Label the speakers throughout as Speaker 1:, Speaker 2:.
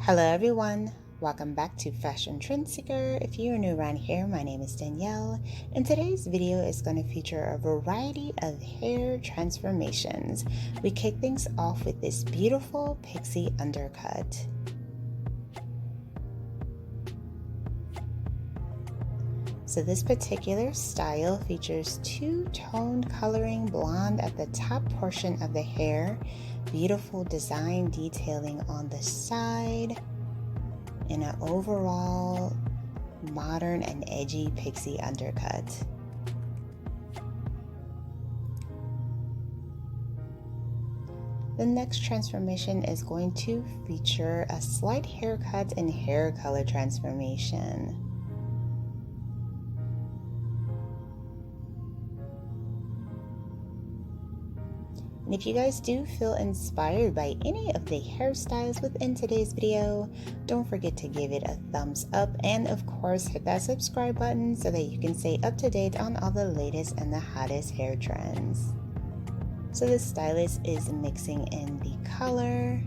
Speaker 1: Hello everyone, welcome back to Fashion Trend Seeker. If you're new around here, my name is Danielle, and today's video is going to feature a variety of hair transformations. We kick things off with this beautiful pixie undercut. So this particular style features two-tone coloring blonde at the top portion of the hair, beautiful design detailing on the side, and an overall modern and edgy pixie undercut. The next transformation is going to feature a slight haircut and hair color transformation. And if you guys do feel inspired by any of the hairstyles within today's video, don't forget to give it a thumbs up and of course hit that subscribe button so that you can stay up to date on all the latest and the hottest hair trends. So the stylist is mixing in the color.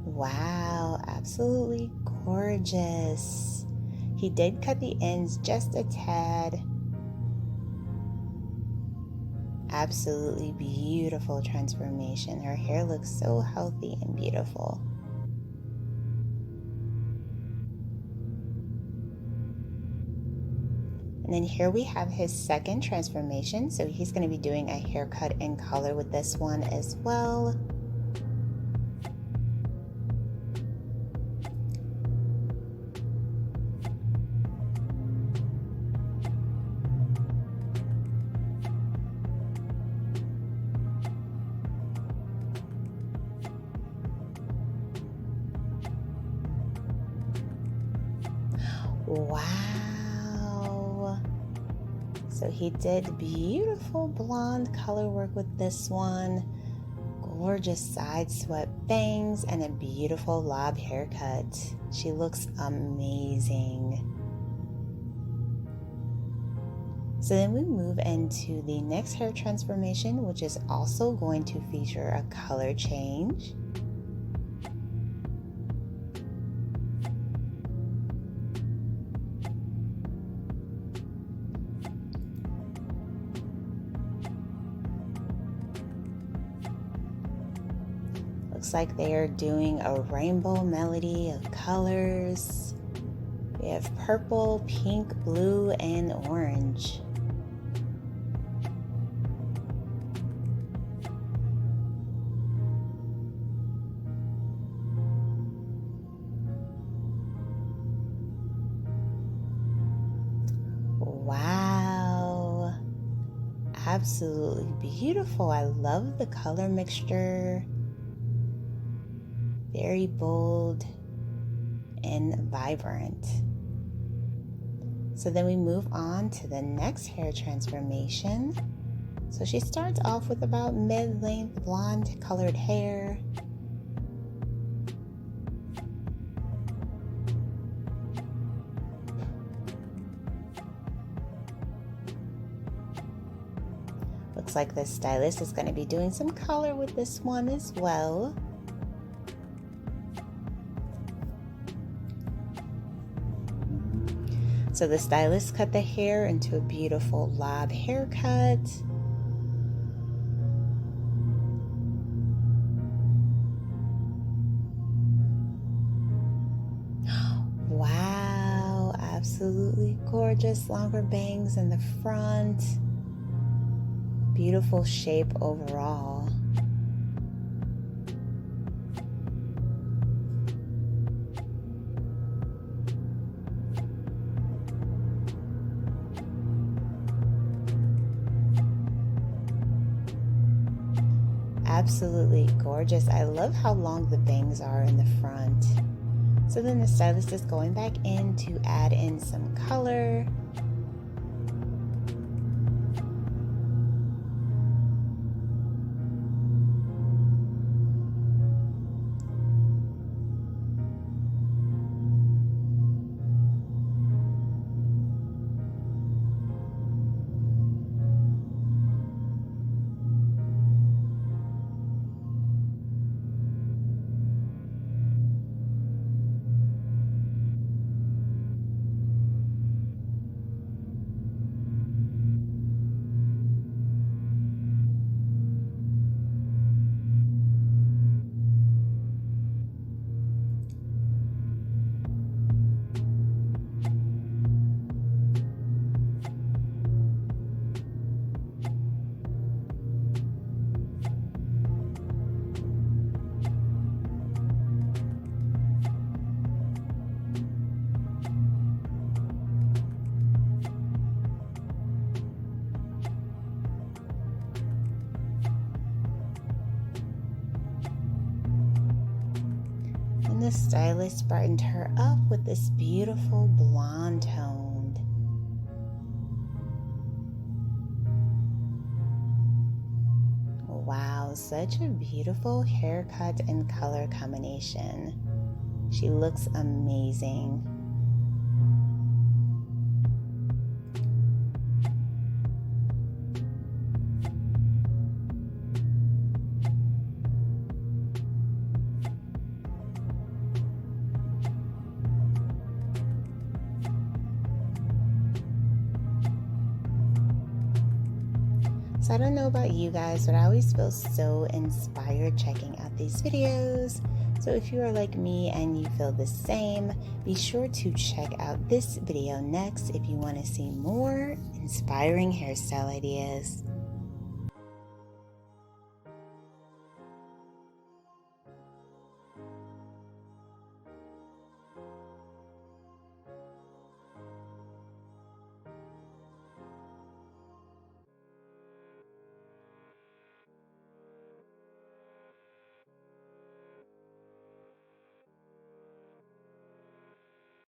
Speaker 1: Wow, absolutely gorgeous. He did cut the ends just a tad. Absolutely beautiful transformation. Her hair looks so healthy and beautiful. And then here we have his second transformation. So he's going to be doing a haircut in color with this one as well. Wow. So he did beautiful blonde color work with this one. Gorgeous side swept bangs and a beautiful lob haircut. She looks amazing. So then we move into the next hair transformation, which is also going to feature a color change. Looks like they are doing a rainbow melody of colors. We have purple, pink, blue, and orange. Wow, absolutely beautiful. I love the color mixture. Very bold and vibrant. So then we move on to the next hair transformation. So she starts off with about mid-length blonde colored hair. Looks like the stylist is going to be doing some color with this one as well. So the stylist cut the hair into a beautiful lob haircut. Wow, absolutely gorgeous. Longer bangs in the front. Beautiful shape overall. Absolutely gorgeous. I love how long the bangs are in the front. So then the stylist is going back in to add in some color. the stylist brightened her up with this beautiful blonde toned. Wow, such a beautiful haircut and color combination. She looks amazing. So I don't know about you guys, but I always feel so inspired checking out these videos. So if you are like me and you feel the same, be sure to check out this video next if you want to see more inspiring hairstyle ideas.